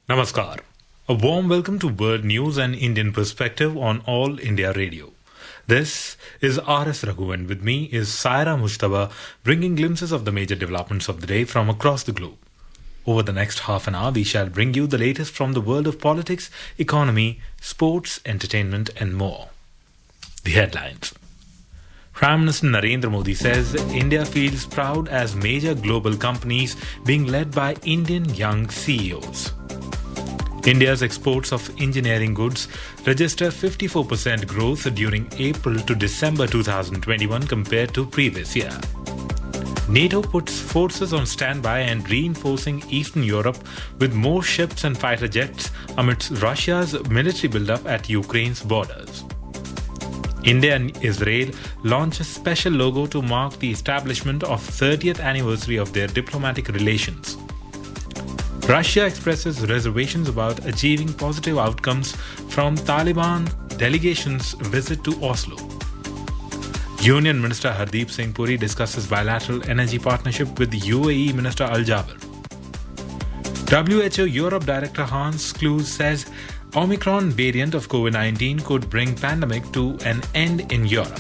Namaskar. A warm welcome to World News and Indian Perspective on All India Radio. This is R.S. Raghu and with me is Saira Mushtaba bringing glimpses of the major developments of the day from across the globe. Over the next half an hour, we shall bring you the latest from the world of politics, economy, sports, entertainment and more. The headlines. Prime Minister Narendra Modi says India feels proud as major global companies being led by Indian young CEOs. India's exports of engineering goods register 54% growth during April to December 2021 compared to previous year. NATO puts forces on standby and reinforcing Eastern Europe with more ships and fighter jets amidst Russia's military buildup at Ukraine's borders. India and Israel launch a special logo to mark the establishment of 30th anniversary of their diplomatic relations. Russia expresses reservations about achieving positive outcomes from Taliban delegation's visit to Oslo. Union Minister Hardeep Singh Puri discusses bilateral energy partnership with UAE Minister Al Jaber. WHO Europe Director Hans Kluge says Omicron variant of COVID-19 could bring pandemic to an end in Europe.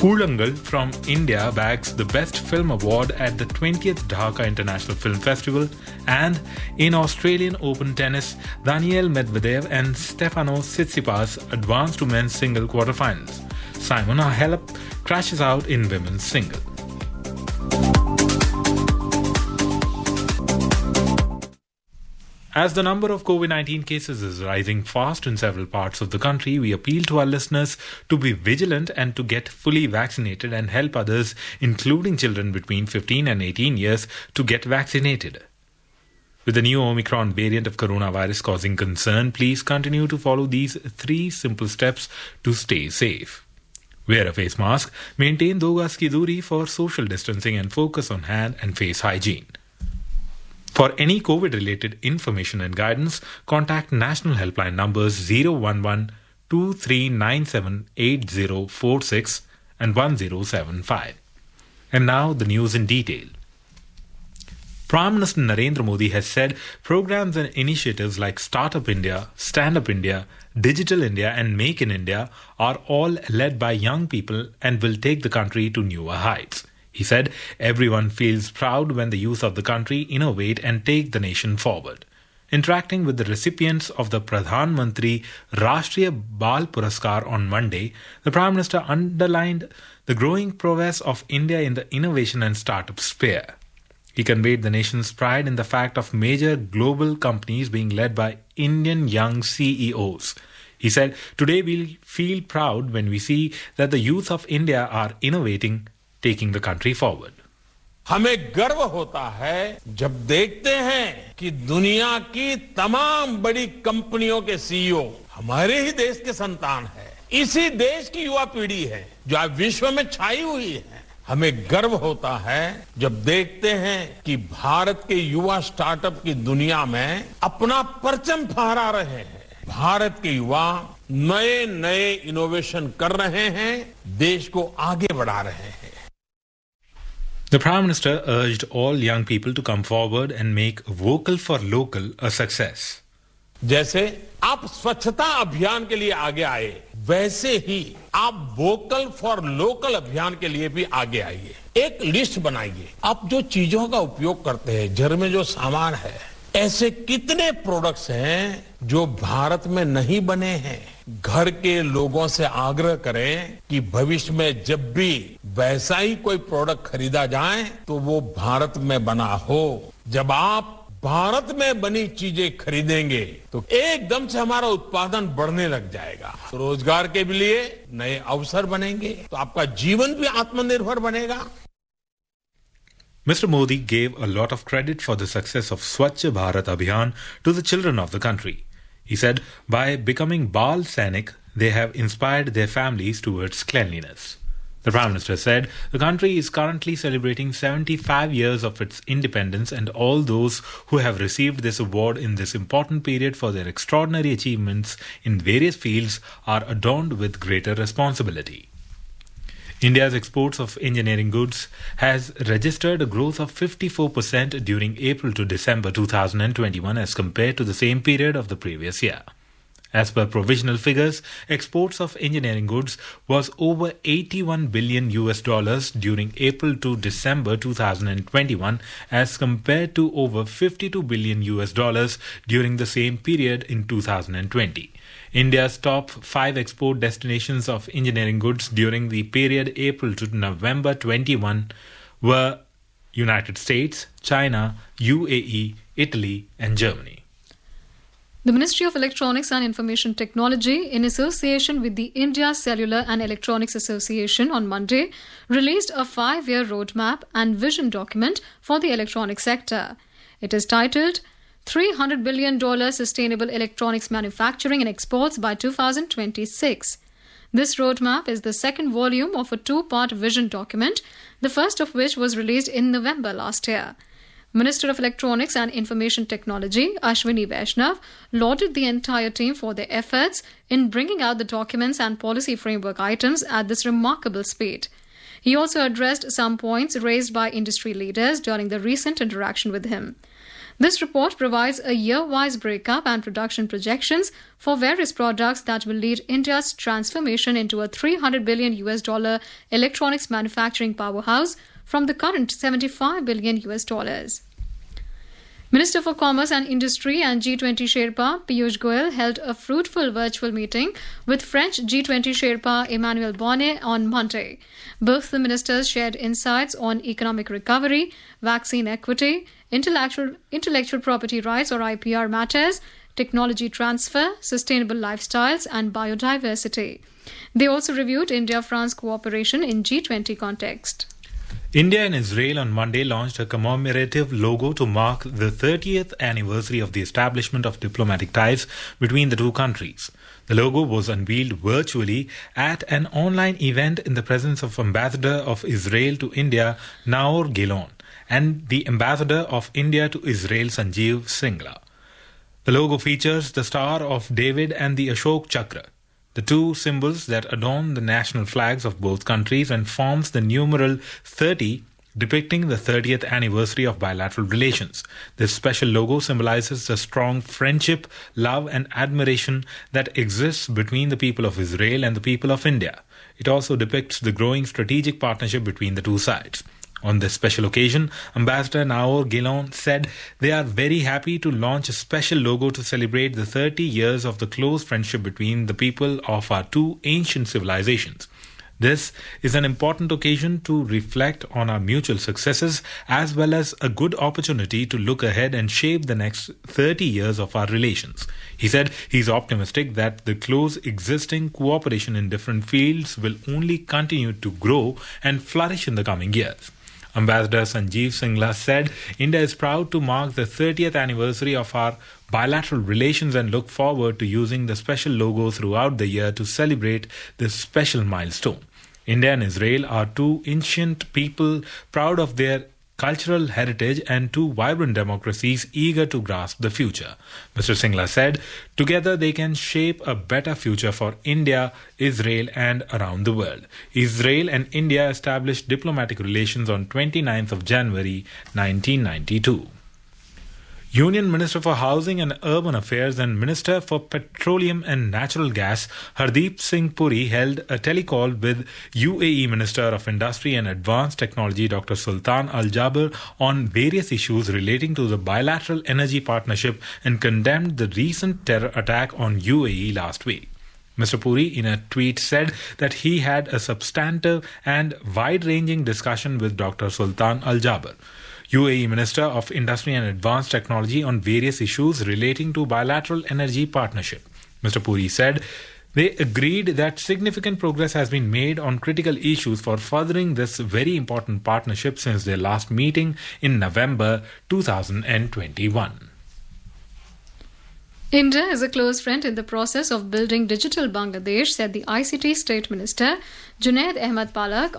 Koolangal from India bags the Best Film Award at the 20th Dhaka International Film Festival, and in Australian Open tennis, Daniil Medvedev and Stefanos Tsitsipas advance to men's single quarterfinals. Simona Halep crashes out in women's single. As the number of COVID-19 cases is rising fast in several parts of the country, we appeal to our listeners to be vigilant and to get fully vaccinated and help others, including children between 15 and 18 years, to get vaccinated. With the new Omicron variant of coronavirus causing concern, please continue to follow these 3 simple steps to stay safe. Wear a face mask, maintain 2 gaz ki duri for social distancing and focus on hand and face hygiene. For any COVID-related information and guidance, contact national helpline numbers 011-2397-8046 and 1075. And now the news in detail. Prime Minister Narendra Modi has said programs and initiatives like Startup India, Stand Up India, Digital India and Make in India are all led by young people and will take the country to newer heights. He said everyone feels proud when the youth of the country innovate and take the nation forward. Interacting with the recipients of the Pradhan Mantri Rashtriya Bal Puraskar on Monday, the Prime Minister underlined the growing prowess of India in the innovation and startup sphere. He conveyed the nation's pride in the fact of major global companies being led by Indian young CEOs. He said, "Today we feel proud when we see that the youth of India are innovating, taking the country forward." हमें गर्व होता है जब देखते हैं कि दुनिया की तमाम बड़ी कंपनियों के सीईओ हमारे ही देश के संतान हैं। इसी देश की युवा पीढ़ी है जो आज विश्व में छाई हुई है। हमें गर्व होता है जब देखते हैं कि भारत के युवा स्टार्टअप की दुनिया में अपना परचम फहरा रहे हैं। भारत के युवा नए नए इनोवेशन कर रहे हैं, देश को आगे बढ़ा रहे हैं। The Prime Minister urged all young people to come forward and make vocal for local a success. जैसे आप स्वच्छता अभियान के लिए आगे आए, वैसे ही आप वोकल फॉर लोकल अभियान के लिए भी आगे आइए। एक लिस्ट बनाइए। आप जो चीजों का उपयोग करते हैं, घर में जो सामान है, ऐसे कितने प्रोडक्ट्स हैं जो भारत में नहीं बने हैं। घर के लोगों से आग्रह करें कि भविष्य में जब भी वैसा ही कोई प्रोडक्ट खरीदा जाए तो वो भारत में बना हो। जब आप भारत में बनी चीजें खरीदेंगे तो एकदम से हमारा उत्पादन बढ़ने लग जाएगा। रोजगार के लिए नए अवसर बनेंगे तो आपका जीवन भी आत्मनिर्भर बनेगा। Mr. Modi gave a lot of credit for the success of Swachh Bharat Abhiyan to the children of the country. He said, by becoming Bal Sainik, they have inspired their families towards cleanliness. The Prime Minister said the country is currently celebrating 75 years of its independence, and all those who have received this award in this important period for their extraordinary achievements in various fields are adorned with greater responsibility. India's exports of engineering goods has registered a growth of 54% during April to December 2021 as compared to the same period of the previous year. As per provisional figures, exports of engineering goods was over $81 billion during April to December 2021 as compared to over $52 billion during the same period in 2020. India's top 5 export destinations of engineering goods during the period April to November 21 were United States, China, UAE, Italy and Germany. The Ministry of Electronics and Information Technology, in association with the India Cellular and Electronics Association on Monday, released a 5-year roadmap and vision document for the electronics sector. It is titled $300 billion Sustainable Electronics Manufacturing and Exports by 2026. This roadmap is the second volume of a 2-part vision document, the first of which was released in November last year. Minister of Electronics and Information Technology, Ashwini Vaishnav, lauded the entire team for their efforts in bringing out the documents and policy framework items at this remarkable speed. He also addressed some points raised by industry leaders during the recent interaction with him. This report provides a year-wise breakup and production projections for various products that will lead India's transformation into a $300 billion electronics manufacturing powerhouse from the current $75 billion. Minister for Commerce and Industry and G20 Sherpa Piyush Goyal held a fruitful virtual meeting with French G20 Sherpa Emmanuel Bonnet on Monday. Both the ministers shared insights on economic recovery, vaccine equity, intellectual property rights or IPR matters, technology transfer, sustainable lifestyles and biodiversity. They also reviewed India-France cooperation in G20 context. India and Israel on Monday launched a commemorative logo to mark the 30th anniversary of the establishment of diplomatic ties between the two countries. The logo was unveiled virtually at an online event in the presence of Ambassador of Israel to India, Naor Gilon, and the Ambassador of India to Israel, Sanjeev Singla. The logo features the Star of David and the Ashok Chakra, the two symbols that adorn the national flags of both countries, and forms the numeral 30, depicting the 30th anniversary of bilateral relations. This special logo symbolizes the strong friendship, love and admiration that exists between the people of Israel and the people of India. It also depicts the growing strategic partnership between the two sides. On this special occasion, Ambassador Naor Gilon said they are very happy to launch a special logo to celebrate the 30 years of the close friendship between the people of our two ancient civilizations. This is an important occasion to reflect on our mutual successes as well as a good opportunity to look ahead and shape the next 30 years of our relations. He said he's optimistic that the close existing cooperation in different fields will only continue to grow and flourish in the coming years. Ambassador Sanjeev Singla said India is proud to mark the 30th anniversary of our bilateral relations and look forward to using the special logo throughout the year to celebrate this special milestone. India and Israel are two ancient people proud of their cultural heritage and two vibrant democracies eager to grasp the future. Mr. Singla said, together they can shape a better future for India, Israel and around the world. Israel and India established diplomatic relations on 29th of January 1992. Union Minister for Housing and Urban Affairs and Minister for Petroleum and Natural Gas Hardeep Singh Puri held a telecall with UAE Minister of Industry and Advanced Technology Dr. Sultan Al Jaber on various issues relating to the bilateral energy partnership and condemned the recent terror attack on UAE last week. Mr. Puri, in a tweet, said that he had a substantive and wide-ranging discussion with Dr. Sultan Al Jaber, UAE Minister of Industry and Advanced Technology, on various issues relating to bilateral energy partnership. Mr. Puri said they agreed that significant progress has been made on critical issues for furthering this very important partnership since their last meeting in November 2021. India is a close friend in the process of building digital Bangladesh, said the ICT State Minister Junaid Ahmed Palak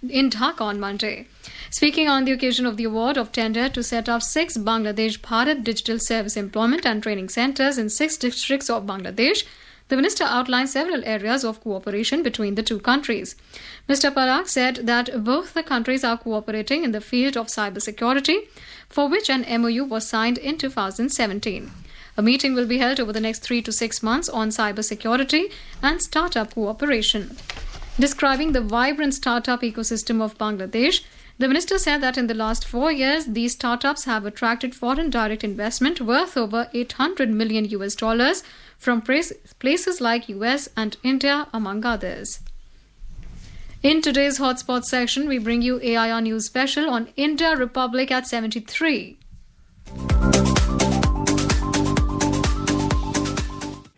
in Dhaka on Monday. Speaking on the occasion of the award of tender to set up 6 Bangladesh Bharat Digital Service Employment and Training Centres in 6 districts of Bangladesh, The minister outlined several areas of cooperation between the two countries. Mr. Palak said that both the countries are cooperating in the field of cybersecurity, for which an MOU was signed in 2017. A meeting will be held over the next 3 to 6 months on cybersecurity and startup cooperation. Describing the vibrant startup ecosystem of Bangladesh, the minister said that in the last 4 years, these startups have attracted foreign direct investment worth over $800 million from places like US and India, among others. In today's Hotspot section, we bring you AIR News Special on India Republic at 73.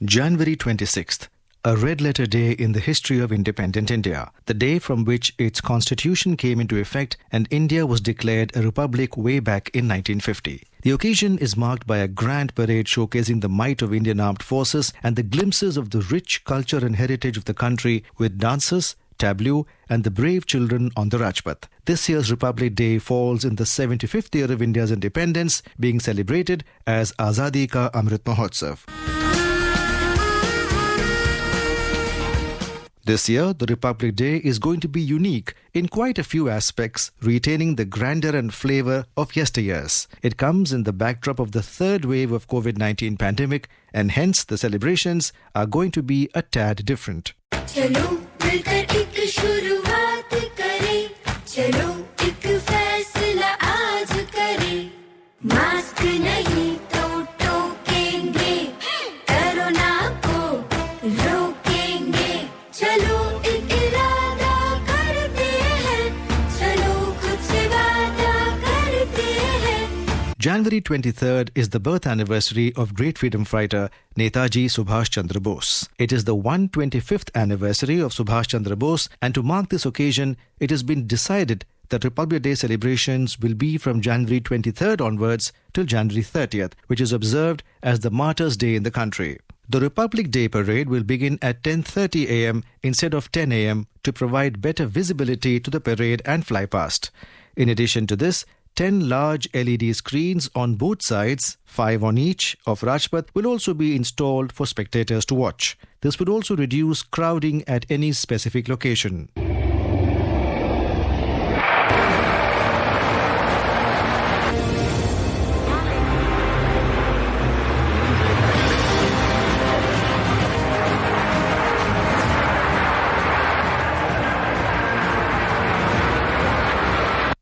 January 26th. A red letter day in the history of independent India, the day from which its constitution came into effect and India was declared a republic way back in 1950. The occasion is marked by a grand parade showcasing the might of Indian armed forces and the glimpses of the rich culture and heritage of the country with dances, tableau and the brave children on the Rajpath. This year's Republic Day falls in the 75th year of India's independence, being celebrated as Azadi Ka Amrit Mahotsav. This year, the Republic Day is going to be unique in quite a few aspects, retaining the grandeur and flavour of yesteryears. It comes in the backdrop of the third wave of COVID-19 pandemic, and hence the celebrations are going to be a tad different. Chalo, milkar ek shuruaat kare. Chalo, ek faisla aaj kare. Mask nahi to tokenge. Corona ko rokenge. Chalo, ek irada karte hain. Chalo, khud se waada karte hain. January 23rd is the birth anniversary of great freedom fighter Netaji Subhash Chandra Bose. It is the 125th anniversary of Subhash Chandra Bose, and to mark this occasion, it has been decided that Republic Day celebrations will be from January 23rd onwards till January 30th, which is observed as the Martyrs' Day in the country. The Republic Day parade will begin at 10:30 a.m. instead of 10 a.m. to provide better visibility to the parade and fly past. In addition to this, 10 large LED screens on both sides, 5 on each, of Rajpath will also be installed for spectators to watch. This would also reduce crowding at any specific location.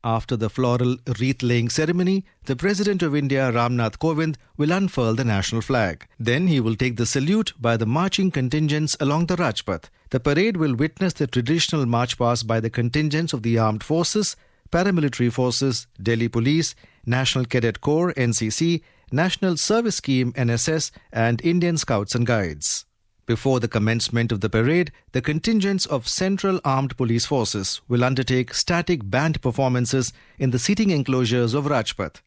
After the floral wreath-laying ceremony, the President of India, Ramnath Kovind, will unfurl the national flag. Then he will take the salute by the marching contingents along the Rajpath. The parade will witness the traditional march past by the contingents of the armed forces, paramilitary forces, Delhi Police, National Cadet Corps, NCC, National Service Scheme, NSS, and Indian Scouts and Guides. Before the commencement of the parade, the contingents of Central Armed Police Forces will undertake static band performances in the seating enclosures of Rajpath.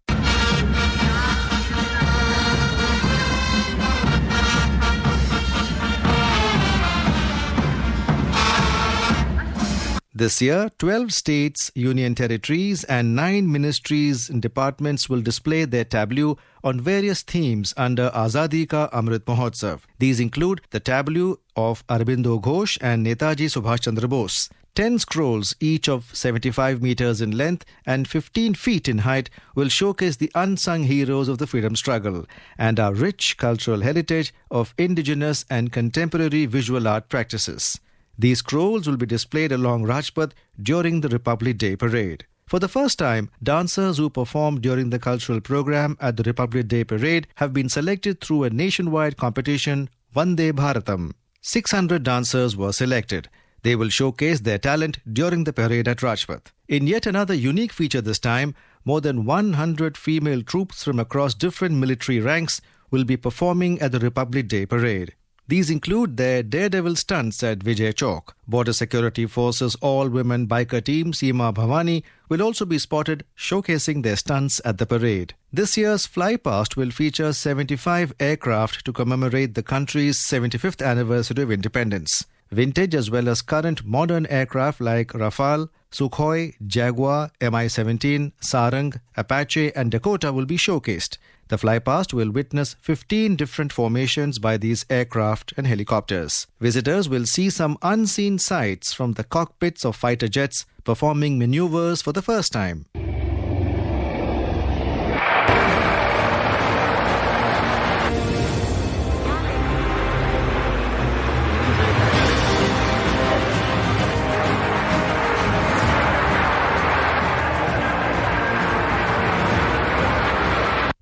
This year, 12 states, union territories and 9 ministries and departments will display their tableau on various themes under Azadi Ka Amrit Mahotsav. These include the tableau of Aurobindo Ghosh and Netaji Subhash Chandra Bose. 10 scrolls, each of 75 meters in length and 15 feet in height, will showcase the unsung heroes of the freedom struggle and our rich cultural heritage of indigenous and contemporary visual art practices. These scrolls will be displayed along Rajpath during the Republic Day parade. For the first time, dancers who performed during the cultural program at the Republic Day parade have been selected through a nationwide competition, Vande Bharatam. 600 dancers were selected. They will showcase their talent during the parade at Rajpath. In yet another unique feature this time, more than 100 female troops from across different military ranks will be performing at the Republic Day parade. These include their daredevil stunts at Vijay Chowk. Border Security Forces all-women biker team Seema Bhavani will also be spotted showcasing their stunts at the parade. This year's Flypast will feature 75 aircraft to commemorate the country's 75th anniversary of independence. Vintage as well as current modern aircraft like Rafale, Sukhoi, Jaguar, Mi-17, Sarang, Apache and Dakota will be showcased. The flypast will witness 15 different formations by these aircraft and helicopters. Visitors will see some unseen sights from the cockpits of fighter jets performing maneuvers for the first time.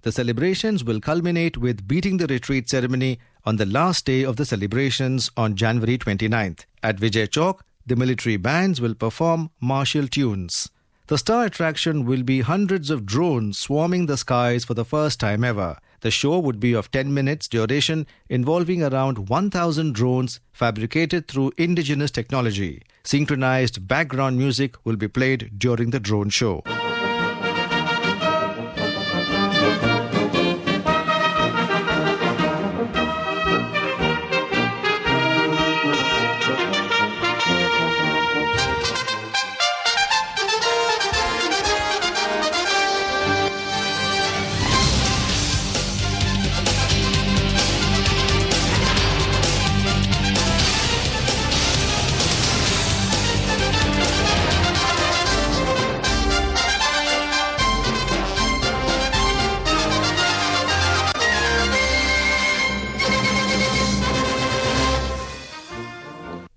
The celebrations will culminate with Beating the Retreat ceremony on the last day of the celebrations on January 29th. At Vijay Chowk, the military bands will perform martial tunes. The star attraction will be hundreds of drones swarming the skies for the first time ever. The show would be of 10 minutes duration, involving around 1,000 drones fabricated through indigenous technology. Synchronized background music will be played during the drone show.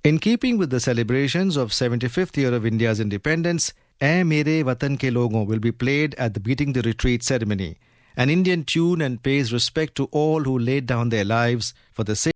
In keeping with the celebrations of 75th year of India's independence, "Ae Mere Watan Ke Logon" will be played at the Beating the Retreat ceremony. An Indian tune and pays respect to all who laid down their lives for the sake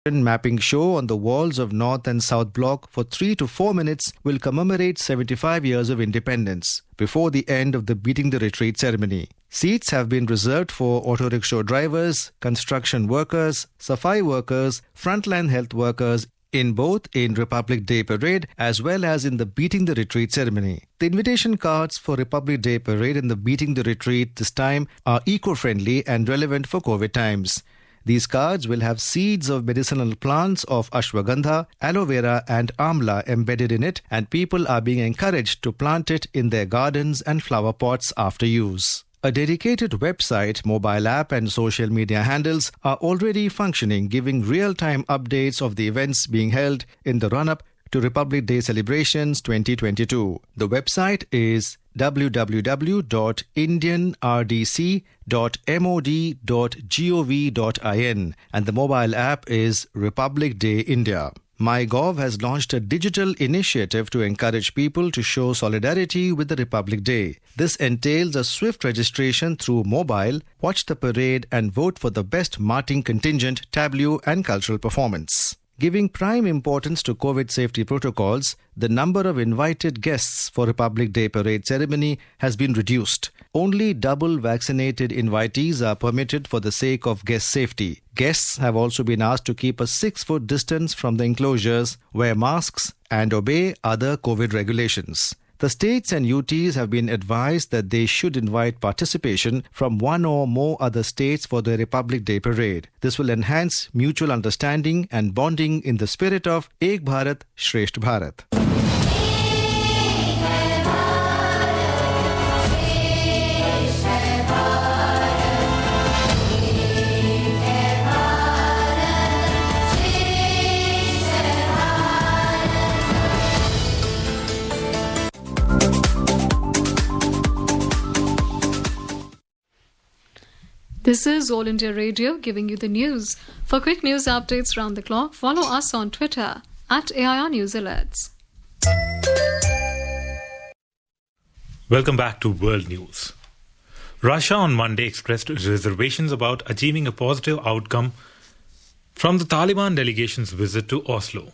mapping show on the walls of North and South Block for 3 to 4 minutes will commemorate 75 years of independence before the end of the Beating the Retreat ceremony. Seats have been reserved for auto rickshaw drivers, construction workers, safai workers, frontline health workers in Republic Day Parade as well as in the Beating the Retreat ceremony. The invitation cards for Republic Day Parade and the Beating the Retreat this time are eco-friendly and relevant for COVID times. These cards will have seeds of medicinal plants of ashwagandha, aloe vera and amla embedded in it, and people are being encouraged to plant it in their gardens and flower pots after use. A dedicated website, mobile app and social media handles are already functioning, giving real-time updates of the events being held in the run-up to Republic Day celebrations 2022. The website is www.indianrdc.mod.gov.in and the mobile app is Republic Day India. MyGov has launched a digital initiative to encourage people to show solidarity with the Republic Day. This entails a swift registration through mobile, watch the parade and vote for the best marching contingent, tableau and cultural performance. Giving prime importance to COVID safety protocols, the number of invited guests for Republic Day parade ceremony has been reduced. Only double vaccinated invitees are permitted for the sake of guest safety. Guests have also been asked to keep a 6-foot distance from the enclosures, wear masks, and obey other COVID regulations. The states and UTs have been advised that they should invite participation from one or more other states for the Republic Day parade. This will enhance mutual understanding and bonding in the spirit of Ek Bharat, Shresth Bharat. This is All India Radio giving you the news. For quick news updates round the clock, follow us on Twitter at AIR News Alerts. Welcome back to World News. Russia on Monday expressed reservations about achieving a positive outcome from the Taliban delegation's visit to Oslo.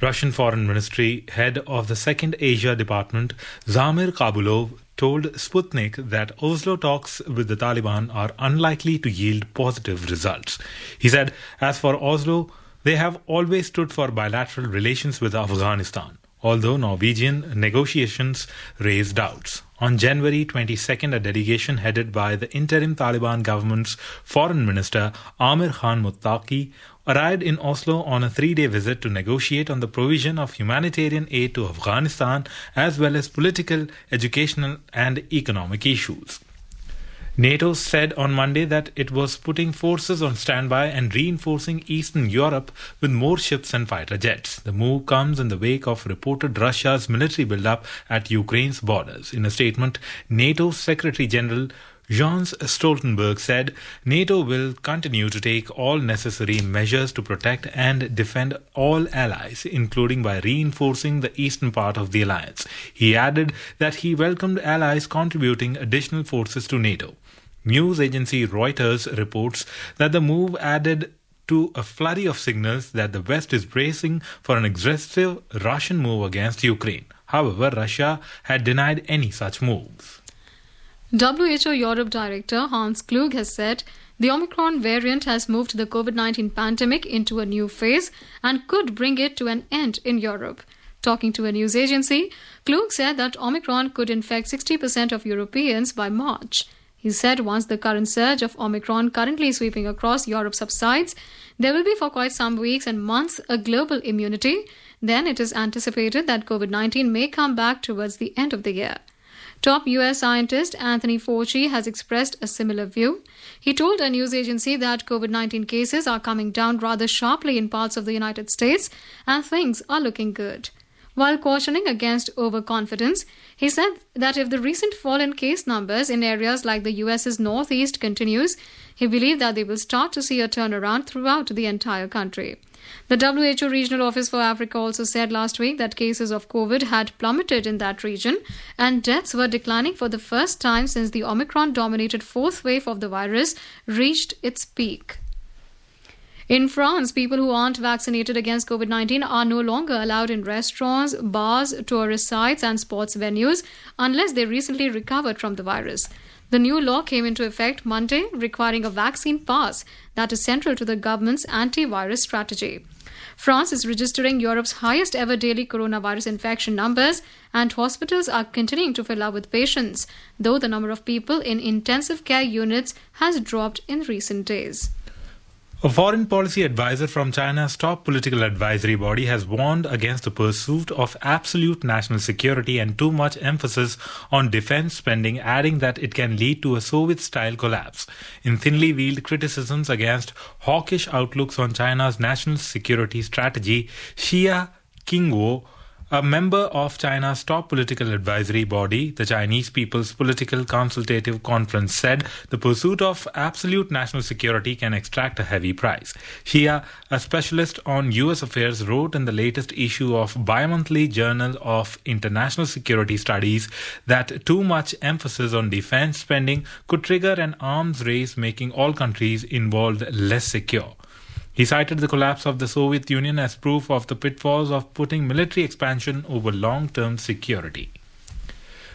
Russian Foreign Ministry head of the Second Asia Department, Zamir Kabulov, told Sputnik that Oslo talks with the Taliban are unlikely to yield positive results. He said, as for Oslo, they have always stood for bilateral relations with Afghanistan, although Norwegian negotiations raised doubts. On January 22nd, a delegation headed by the interim Taliban government's foreign minister, Amir Khan Muttaqi, arrived in Oslo on a 3-day visit to negotiate on the provision of humanitarian aid to Afghanistan as well as political, educational and economic issues. NATO said on Monday that it was putting forces on standby and reinforcing Eastern Europe with more ships and fighter jets. The move comes in the wake of reported Russia's military buildup at Ukraine's borders. In a statement, NATO Secretary General Jens Stoltenberg said NATO will continue to take all necessary measures to protect and defend all allies, including by reinforcing the eastern part of the alliance. He added that he welcomed allies contributing additional forces to NATO. News agency Reuters reports that the move added to a flurry of signals that the West is bracing for an aggressive Russian move against Ukraine. However, Russia had denied any such moves. WHO Europe Director Hans Kluge has said the Omicron variant has moved the COVID-19 pandemic into a new phase and could bring it to an end in Europe. Talking to a news agency, Kluge said that Omicron could infect 60% of Europeans by March. He said once the current surge of Omicron currently sweeping across Europe subsides, there will be for quite some weeks and months a global immunity. Then it is anticipated that COVID-19 may come back towards the end of the year. Top US scientist Anthony Fauci has expressed a similar view. He told a news agency that COVID-19 cases are coming down rather sharply in parts of the United States and things are looking good. While cautioning against overconfidence, he said that if the recent fall in case numbers in areas like the US's northeast continues, he believes that they will start to see a turnaround throughout the entire country. The WHO Regional Office for Africa also said last week that cases of COVID had plummeted in that region and deaths were declining for the first time since the Omicron-dominated fourth wave of the virus reached its peak. In France, people who aren't vaccinated against COVID-19 are no longer allowed in restaurants, bars, tourist sites and sports venues unless they recently recovered from the virus. The new law came into effect Monday, requiring a vaccine pass that is central to the government's anti-virus strategy. France is registering Europe's highest ever daily coronavirus infection numbers, and hospitals are continuing to fill up with patients, though the number of people in intensive care units has dropped in recent days. A foreign policy advisor from China's top political advisory body has warned against the pursuit of absolute national security and too much emphasis on defense spending, adding that it can lead to a Soviet-style collapse. In thinly veiled criticisms against hawkish outlooks on China's national security strategy, Xia Qingguo, a member of China's top political advisory body, the Chinese People's Political Consultative Conference, said the pursuit of absolute national security can extract a heavy price. Xia, a specialist on U.S. affairs, wrote in the latest issue of bi-monthly Journal of International Security Studies that too much emphasis on defense spending could trigger an arms race, making all countries involved less secure. He cited the collapse of the Soviet Union as proof of the pitfalls of putting military expansion over long-term security.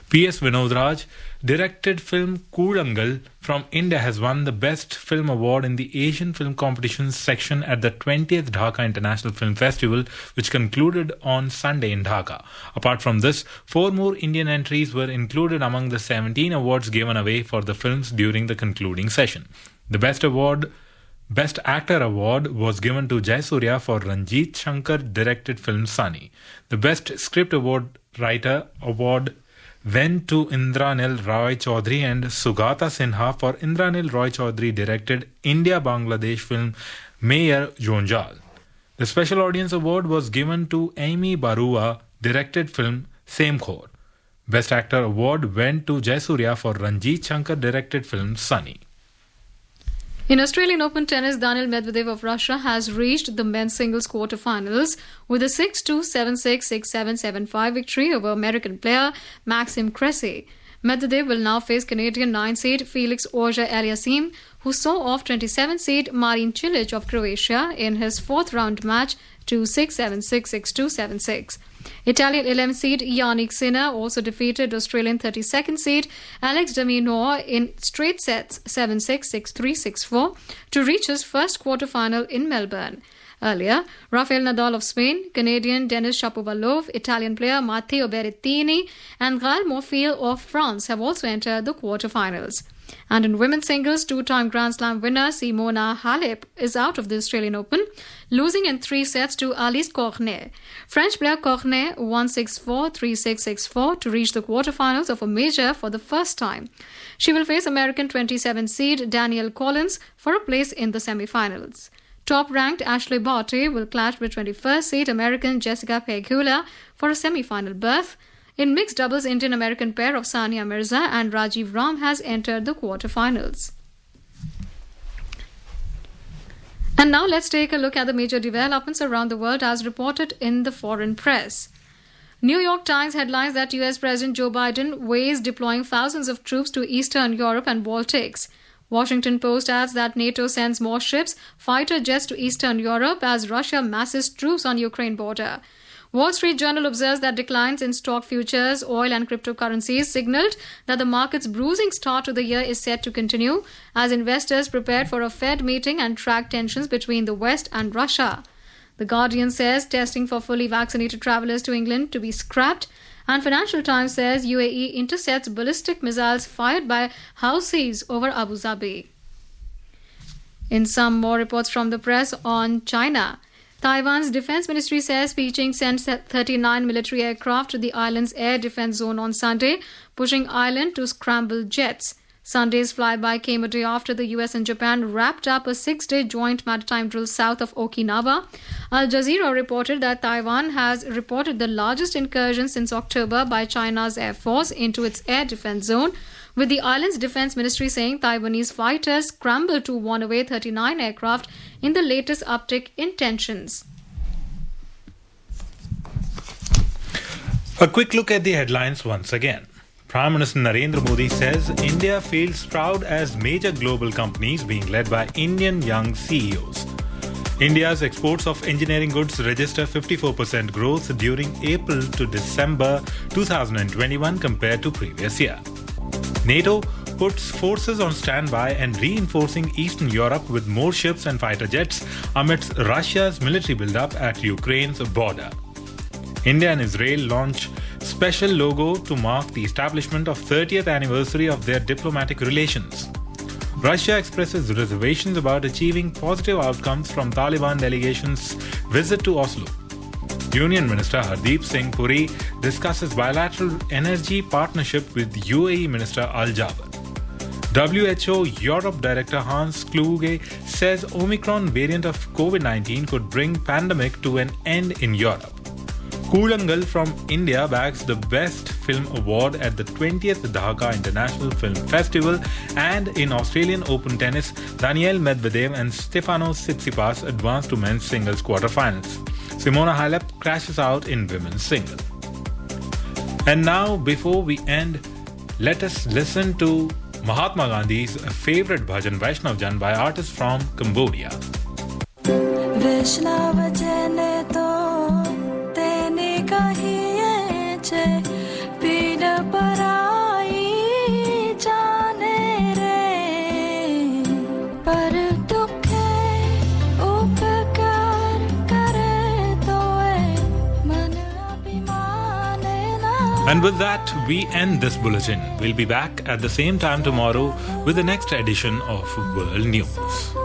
P.S. Vinod Raj, directed film Koolangal from India, has won the Best Film Award in the Asian Film Competitions section at the 20th Dhaka International Film Festival, which concluded on Sunday in Dhaka. Apart from this, 4 more Indian entries were included among the 17 awards given away for the films during the concluding session. The Best Actor Award was given to Jayasuriya for Ranjit Shankar directed film Sunny. The Best Script Writer Award went to Indranil Roy Chaudhary and Sugata Sinha for Indranil Roy Chaudhary directed India-Bangladesh film Mayor Jonjal. The Special Audience Award was given to Amy Barua directed film Semkhor. Best Actor Award went to Jayasuriya for Ranjit Shankar directed film Sunny. In Australian Open tennis, Daniil Medvedev of Russia has reached the men's singles quarterfinals with a 6-2, 7-6, 6-7, 7-5 victory over American player Maxim Cressy. Medvedev will now face Canadian 9-seed Felix Auger-Aliassime, who saw off 27-seed Marin Cilic of Croatia in his 4th-round match to 6-7, 6-6, 6-2, 7-6. Italian 11th-seed Yannick Sinner also defeated Australian 32nd seed Alex de Minaur in straight sets 7-6, 6-3, 6-4 to reach his first quarterfinal in Melbourne. Earlier, Rafael Nadal of Spain, Canadian Denis Shapovalov, Italian player Matteo Berrettini and Gaël Monfils of France have also entered the quarterfinals. And in women's singles, 2-time Grand Slam winner Simona Halep is out of the Australian Open, losing in 3 sets to Alice Cornet. French player Cornet won 6-4, 3-6, 6-4 to reach the quarterfinals of a major for the first time. She will face American 27 seed Danielle Collins for a place in the semi-finals. Top-ranked Ashley Barty will clash with 21st seed American Jessica Pegula for a semi-final berth. In mixed doubles, Indian-American pair of Sania Mirza and Rajiv Ram has entered the quarterfinals. And now let's take a look at the major developments around the world as reported in the foreign press. New York Times headlines that US President Joe Biden weighs deploying thousands of troops to Eastern Europe and Baltics. Washington Post adds that NATO sends more ships, fighter jets to Eastern Europe as Russia masses troops on Ukraine border. Wall Street Journal observes that declines in stock futures, oil and cryptocurrencies signaled that the market's bruising start to the year is set to continue as investors prepared for a Fed meeting and track tensions between the West and Russia. The Guardian says testing for fully vaccinated travelers to England to be scrapped, and Financial Times says UAE intercepts ballistic missiles fired by Houthis over Abu Dhabi. In some more reports from the press on China, Taiwan's defense ministry says Beijing sent 39 military aircraft to the island's air defense zone on Sunday, pushing island to scramble jets. Sunday's flyby came a day after the US and Japan wrapped up a 6-day joint maritime drill south of Okinawa. Al Jazeera reported that Taiwan has reported the largest incursion since October by China's Air Force into its air defense zone, with the island's defense ministry saying Taiwanese fighters scrambled to warn away 39 aircraft in the latest uptick in tensions. A quick look at the headlines once again. Prime Minister Narendra Modi says India feels proud as major global companies being led by Indian young CEOs. India's exports of engineering goods register 54% growth during April to December 2021 compared to previous year. NATO puts forces on standby and reinforcing Eastern Europe with more ships and fighter jets amidst Russia's military buildup at Ukraine's border. India and Israel launch special logo to mark the establishment of 30th anniversary of their diplomatic relations. Russia expresses reservations about achieving positive outcomes from Taliban delegation's visit to Oslo. Union Minister Hardeep Singh Puri discusses bilateral energy partnership with UAE Minister Al Jaber. WHO Europe Director Hans Kluge says Omicron variant of COVID-19 could bring pandemic to an end in Europe. Koolangal from India bags the Best Film Award at the 20th Dhaka International Film Festival, and in Australian Open tennis, Daniil Medvedev and Stefanos Tsitsipas advance to men's singles quarterfinals. Simona Halep crashes out in women's single. And now, before we end, let us listen to Mahatma Gandhi's favorite bhajan Vaishnav Jan by artists from Cambodia. Krishna वचने तो तेने कहिए छे पीड़ पराई जाने रे पर दुखे उपकार करे तो मन अभिमाने ना. And with that, we end this bulletin. We'll be back at the same time tomorrow with the next edition of World News.